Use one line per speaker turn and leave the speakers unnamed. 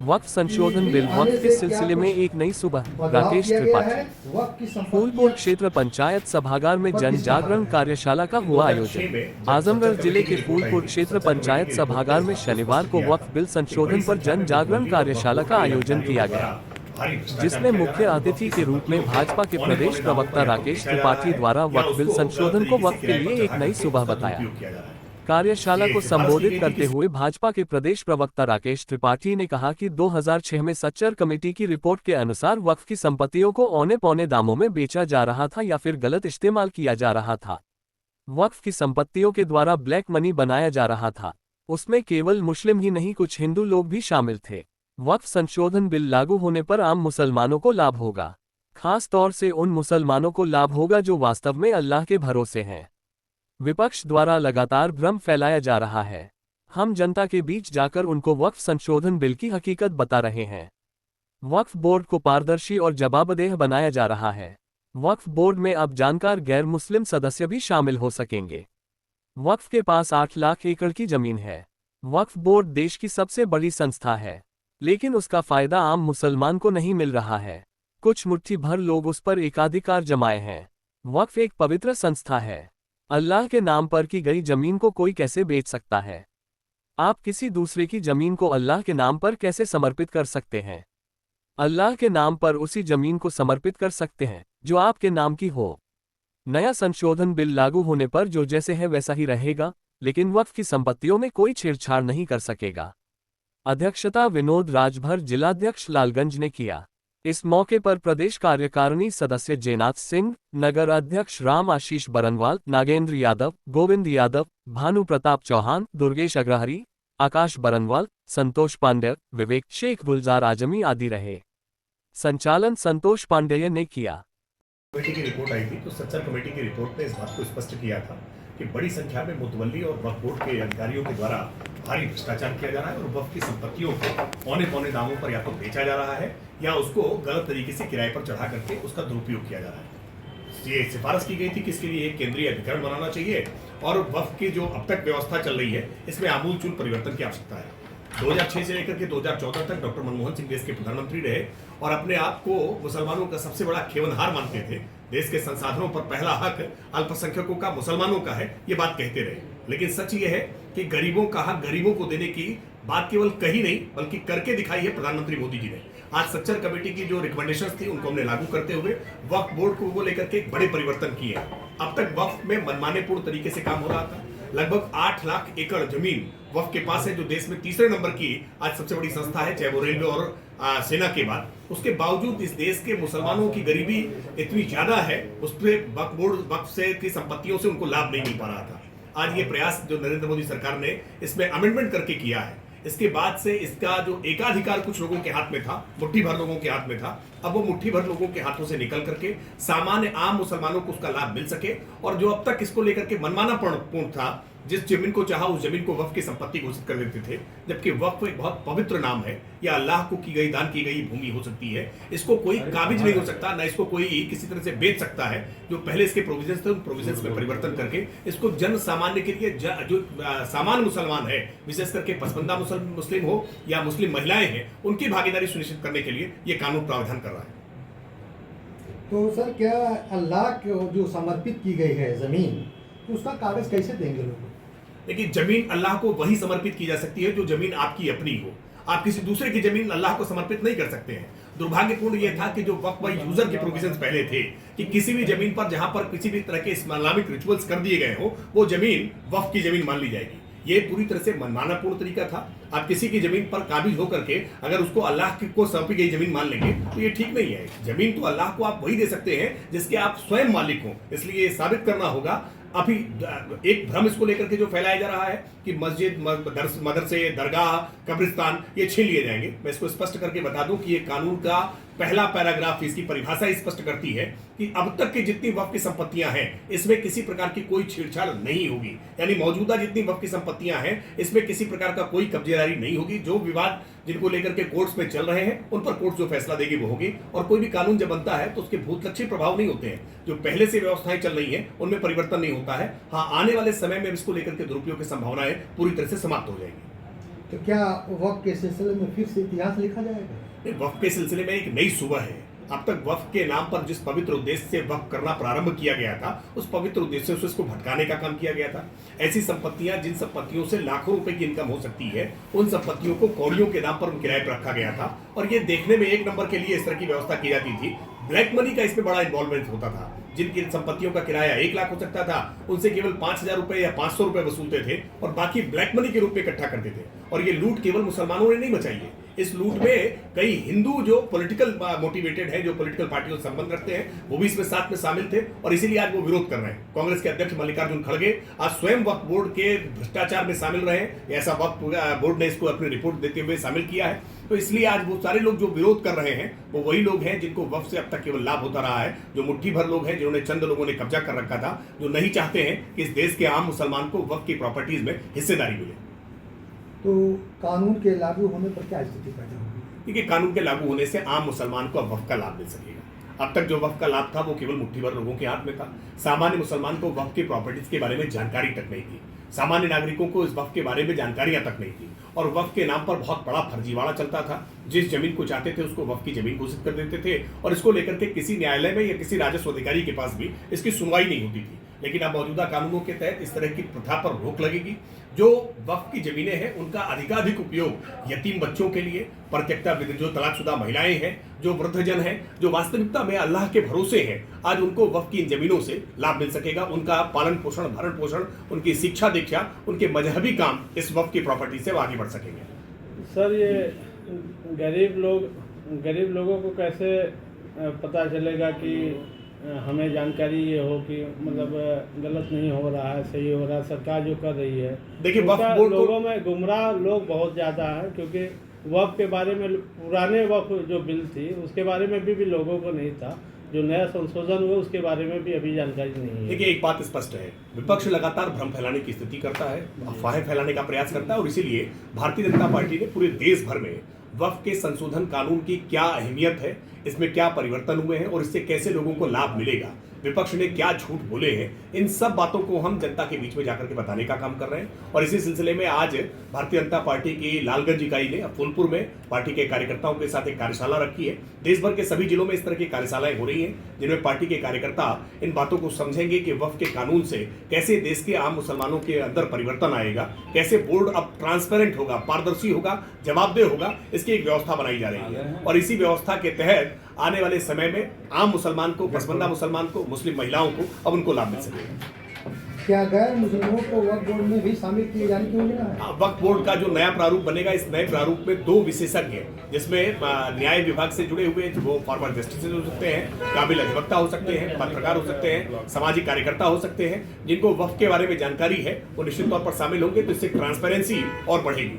वक्फ संशोधन बिल वक्फ के सिलसिले में एक नई सुबह।
बदलाव
राकेश
किया गया
त्रिपाठी।
है। वक्त की
फूलपुर
संपत्तियां
क्षेत्र पंचायत सभागार में जन जागरण कार्यशाला का हुआ आयोजन। आजमगढ़ जिले के फूलपुर क्षेत्र पंचायत सभागार में शनिवार को वक्फ बिल संशोधन पर जन जागरण कार्यशाला का आयोजन किया गया, जिसमें मुख्य अतिथि के रूप में भाजपा के प्रदेश प्रवक्ता राकेश त्रिपाठी द्वारा वक्फ बिल संशोधन को वक्फ के लिए एक नई सुबह बताया। कार्यशाला को संबोधित करते हुए भाजपा के प्रदेश प्रवक्ता राकेश त्रिपाठी ने कहा कि 2006 में सच्चर कमेटी की रिपोर्ट के अनुसार वक्फ की संपत्तियों को औने पौने दामों में बेचा जा रहा था या फिर गलत इस्तेमाल किया जा रहा था। वक्फ की संपत्तियों के द्वारा ब्लैक मनी बनाया जा रहा था। उसमें केवल मुस्लिम ही नहीं, कुछ हिंदू लोग भी शामिल थे। वक्फ संशोधन बिल लागू होने पर आम मुसलमानों को लाभ होगा, खास तौर से उन मुसलमानों को लाभ होगा जो वास्तव में अल्लाह के भरोसे हैं। विपक्ष द्वारा लगातार भ्रम फैलाया जा रहा है। हम जनता के बीच जाकर उनको वक्फ संशोधन बिल की हकीकत बता रहे हैं। वक्फ बोर्ड को पारदर्शी और जवाबदेह बनाया जा रहा है। वक्फ बोर्ड में अब जानकार गैर मुस्लिम सदस्य भी शामिल हो सकेंगे। वक्फ के पास 8 लाख एकड़ की जमीन है। वक्फ बोर्ड देश की सबसे बड़ी संस्था है, लेकिन उसका फायदा आम मुसलमान को नहीं मिल रहा है। कुछ मुट्ठी भर लोग उस पर एकाधिकार जमाए हैं। वक्फ एक पवित्र संस्था है। अल्लाह के नाम पर की गई जमीन को कोई कैसे बेच सकता है? आप किसी दूसरे की जमीन को अल्लाह के नाम पर कैसे समर्पित कर सकते हैं? अल्लाह के नाम पर उसी जमीन को समर्पित कर सकते हैं जो आपके नाम की हो। नया संशोधन बिल लागू होने पर जो जैसे है वैसा ही रहेगा, लेकिन वक्फ की संपत्तियों में कोई छेड़छाड़ नहीं कर सकेगा। अध्यक्षता विनोद राजभर जिलाध्यक्ष लालगंज ने किया। इस मौके पर प्रदेश कार्यकारिणी सदस्य जयनाथ सिंह, नगर अध्यक्ष राम आशीष बरनवाल, नागेंद्र यादव, गोविंद यादव, भानु प्रताप चौहान, दुर्गेश अग्रहरी, आकाश बरनवाल, संतोष पांडेय, विवेक शेख, गुलजार आजमी आदि रहे। संचालन संतोष पांडेय ने किया।
कमेटी की रिपोर्ट आई थी तो सच्चर कमेटी की रिपोर्ट ने इस बात को स्पष्ट किया था कि बड़ी संख्या में मुतवल्ली और वक्फ बोर्ड के अधिकारियों के द्वारा भारी भ्रष्टाचार किया जा रहा है और वक्फ की संपत्तियों को औने पौने दामों पर या तो बेचा जा रहा है या उसको गलत तरीके से किराए पर चढ़ा करके उसका दुरुपयोग किया जा रहा है। ये सिफारिश की गई थी कि इसके लिए एक केंद्रीय अधिकरण बनाना चाहिए और वक्फ की जो अब तक व्यवस्था चल रही है इसमें आमूलचूल परिवर्तन की आवश्यकता है। 2006 से लेकर के 2014 तक डॉक्टर मनमोहन सिंह देश के प्रधानमंत्री रहे और अपने आप को मुसलमानों का सबसे बड़ा खेवनहार मानते थे। देश के संसाधनों पर पहला हक अल्पसंख्यकों का, मुसलमानों का है, ये बात कहते रहे। लेकिन सच ये है कि गरीबों का हक गरीबों को देने की बात केवल कही नहीं बल्कि करके दिखाई है प्रधानमंत्री मोदी जी ने। आज सच्चर कमेटी की जो रिकमेंडेशंस थी उनको हमने लागू करते हुए वक्फ बोर्ड को लेकर के बड़े परिवर्तन किए। अब तक वक्फ में मनमानेपूर्ण तरीके से काम हो रहा था। लगभग 8 लाख एकड़ जमीन वक्फ के पास है, जो देश में तीसरे नंबर की आज सबसे बड़ी संस्था है, चाहे वो रेलवे और सेना के बाद। उसके बावजूद इस देश के मुसलमानों की गरीबी इतनी ज्यादा है, उस पर वक्फ बोर्ड वक्फ से की संपत्तियों से उनको लाभ नहीं मिल पा रहा था। आज ये प्रयास जो नरेंद्र मोदी सरकार ने इसमें अमेंडमेंट करके किया है, इसके बाद से इसका जो एकाधिकार कुछ लोगों के हाथ में था, मुट्ठी भर लोगों के हाथ में था, अब वो मुट्ठी भर लोगों के हाथों से निकल करके सामान्य आम मुसलमानों को उसका लाभ मिल सके। और जो अब तक इसको लेकर के मनमाना पूर्ण था, जिस जमीन को चाहा उस जमीन को वक्फ की संपत्ति घोषित कर देते थे, जबकि वक्फ एक बहुत पवित्र नाम है। यह अल्लाह को की गई, दान की गई भूमि हो सकती है। इसको कोई काबिज नहीं हो सकता, ना इसको कोई किसी तरह से बेच सकता है। जो पहले इसके प्रोविजंस थे उन प्रोविजंस में परिवर्तन करके इसको जन सामान्य के लिए, जो सामान्य मुसलमान है, विशेष करके पसमंदा मुस्लिम हो या मुस्लिम महिलाएं हैं, उनकी भागीदारी सुनिश्चित करने के लिए यह कानून प्रावधान कर रहा है।
तो सर, क्या अल्लाह को जो समर्पित की गई है जमीन, तो उसका कागज कैसे देंगे लोग?
लेकिन जमीन अल्लाह को वही समर्पित की जा सकती है जो जमीन आपकी अपनी हो। आप किसी दूसरे की जमीन अल्लाह को समर्पित नहीं कर सकते हैं। दुर्भाग्यपूर्ण यह था कि जो वक्फ बाय यूजर के प्रोविजंस पहले थे कि किसी भी जमीन पर जहां पर किसी भी तरह के इस्लामिक रिचुअल्स कर दिए गए हो, वो जमीन वक्फ की जमीन मान ली जाएगी। ये पूरी तरह से मनमानापूर्ण तरीका था। आप किसी की जमीन पर काबिज होकर के अगर उसको अल्लाह को सौंपी गई जमीन मान लेंगे तो ये ठीक नहीं है। जमीन तो अल्लाह को आप वही दे सकते हैं जिसके आप स्वयं मालिक हो। इसलिए ये साबित करना होगा। अभी एक भ्रम इसको लेकर के जो फैलाया जा रहा है कि मस्जिद, मदरसे, दरगाह, कब्रिस्तान ये छीन लिए जाएंगे। मैं इसको स्पष्ट करके बता दूं कि ये कानून का पहला पैराग्राफ इसकी परिभाषा स्पष्ट करती है कि अब तक की जितनी वक्फ की संपत्तियां हैं इसमें किसी प्रकार की कोई छेड़छाड़ नहीं होगी। यानी मौजूदा जितनी वक्फ की संपत्तियां हैं इसमें किसी प्रकार का कोई कब्जेदारी नहीं होगी। जो विवाद जिनको लेकर के कोर्ट्स में चल रहे हैं उन पर कोर्ट जो फैसला देगी वो होगी। और कोई भी कानून जब बनता है तो उसके भूतलक्षी प्रभाव नहीं होते हैं। जो पहले से व्यवस्थाएं चल रही हैं उनमें परिवर्तन नहीं होता है। हाँ, आने वाले समय में इसको लेकर के दुरुपयोग की संभावनाएं पूरी तरह से समाप्त हो जाएगी।
तो क्या वक्त के सिलसिले में फिर से इतिहास लिखा जाएगा?
वक्फ के सिलसिले में एक नई सुबह है। अब तक वक्फ के नाम पर जिस पवित्र उद्देश्य से वक्फ करना प्रारंभ किया गया था, उस पवित्र उद्देश्य से उसको भटकाने का काम किया गया था। ऐसी संपत्तियां, जिन संपत्तियों से लाखों रुपए की इनकम हो सकती है, उन संपत्तियों को कौड़ियों के नाम पर किराए पर रखा गया था और ये देखने में एक नंबर के लिए इस तरह की व्यवस्था की जाती थी। ब्लैक मनी का इसमें बड़ा इन्वॉल्वमेंट होता था। जिनकी संपत्तियों का किराया 1 लाख हो सकता था, उनसे केवल 5,000 रुपए या 500 रुपए वसूलते थे और बाकी ब्लैक मनी के रूप में इकट्ठा करते थे। और ये लूट केवल मुसलमानों ने नहीं मचाई है। इस लूट में कई हिंदू जो पॉलिटिकल मोटिवेटेड है, जो पॉलिटिकल पार्टियों से संबंध रखते हैं, वो भी इसमें साथ में शामिल थे और इसीलिए आज वो विरोध कर रहे हैं। कांग्रेस के अध्यक्ष मल्लिकार्जुन खड़गे आज स्वयं वक्फ बोर्ड के भ्रष्टाचार में शामिल रहे हैं। ऐसा वक्फ बोर्ड ने इसको अपनी रिपोर्ट देते हुए शामिल किया है। तो इसलिए आज वो सारे लोग जो विरोध कर रहे हैं, वो वही लोग हैं जिनको वक्फ से अब तक केवल लाभ होता रहा है। जो मुट्ठी भर लोग हैं, जिन्होंने चंद लोगों ने कब्जा कर रखा था, जो नहीं चाहते हैं कि इस देश के आम मुसलमान को वक्फ की प्रॉपर्टीज में हिस्सेदारी मिले।
तो कानून के लागू होने पर क्या स्थिति पैदा होगी?
क्योंकि कानून के लागू होने से आम मुसलमान को अब वक्फ का लाभ मिल सकेगा। अब तक जो वक्फ का लाभ था वो केवल मुट्ठी भर लोगों के हाथ में था। सामान्य मुसलमान को वक्फ की प्रॉपर्टीज के बारे में जानकारी तक नहीं थी। सामान्य नागरिकों को इस वक्फ के बारे में जानकारियां तक नहीं थी और वक्फ के नाम पर बहुत बड़ा फर्जीवाड़ा चलता था। जिस जमीन को चाहते थे उसको वक्फ की जमीन घोषित कर देते थे और इसको लेकर के किसी न्यायालय में या किसी राजस्व अधिकारी के पास भी इसकी सुनवाई नहीं होती थी। लेकिन अब मौजूदा कानूनों के तहत इस तरह की प्रथा पर रोक लगेगी। जो वक्फ की जमीनें हैं उनका अधिकाधिक उपयोग यतीम बच्चों के लिए, परित्यक्ता जो तलाकशुदा महिलाएं हैं, जो वृद्धजन हैं, जो वास्तविकता में अल्लाह के भरोसे हैं, आज उनको वक्फ की इन जमीनों से लाभ मिल सकेगा। उनका पालन पोषण, भरण पोषण, उनकी शिक्षा दीक्षा, उनके मजहबी काम इस वक्फ की प्रॉपर्टी से आगे बढ़ सकेंगे।
सर, ये गरीब लोगों को कैसे पता चलेगा कि हमें जानकारी ये हो कि मतलब गलत नहीं हो रहा है, सही हो रहा है, सरकार जो कर रही है?
देखिए, वक्फ बोर्ड
लोगों में गुमराह लोग बहुत ज़्यादा हैं, क्योंकि वक्फ के बारे में पुराने वक्फ जो बिल थी उसके बारे में भी लोगों को नहीं था। जो नया संशोधन हुआ उसके बारे में भी अभी जानकारी नहीं है।
देखिए, एक बात स्पष्ट है, विपक्ष लगातार भ्रम फैलाने की स्थिति करता है, अफवाहें फैलाने का प्रयास करता है और इसीलिए भारतीय जनता पार्टी ने पूरे देश भर में वक्फ के संशोधन कानून की क्या अहमियत है, इसमें क्या परिवर्तन हुए हैं और इससे कैसे लोगों को लाभ मिलेगा, विपक्ष ने क्या झूठ बोले हैं, इन सब बातों को हम जनता के बीच में जाकर के बताने का काम कर रहे हैं। और इसी सिलसिले में आज भारतीय जनता पार्टी की लालगंज इकाई ने फूलपुर में पार्टी के कार्यकर्ताओं के साथ एक कार्यशाला रखी है। देश भर के सभी जिलों में इस तरह की कार्यशालाएं हो रही हैं, जिनमें पार्टी के कार्यकर्ता इन बातों को समझेंगे कि वक्फ के कानून से कैसे देश के आम मुसलमानों के अंदर परिवर्तन आएगा, कैसे बोर्ड अब ट्रांसपेरेंट होगा, पारदर्शी होगा, जवाबदेह होगा, इसकी एक व्यवस्था बनाई जा रही है। और इसी व्यवस्था के तहत आने वाले समय में आम मुसलमान को, पसमानदा मुसलमान को, मुस्लिम महिलाओं को अब उनको लाभ मिल सकेगा।
क्या गैर मुस्लिमों को वक्फ बोर्ड में भी शामिल किए जाने की योजना है?
वक्फ बोर्ड का जो नया प्रारूप बनेगा, इस नए प्रारूप में 2 विशेषज्ञ जिसमें न्याय विभाग से जुड़े हुए, वो फॉर्मर जस्टिस हो सकते हैं, काबिल अधिवक्ता हो सकते हैं, पत्रकार हो सकते हैं, सामाजिक कार्यकर्ता हो सकते हैं, जिनको वक्फ के बारे में जानकारी है, वो निश्चित तौर पर शामिल होंगे। तो इससे ट्रांसपेरेंसी और बढ़ेगी।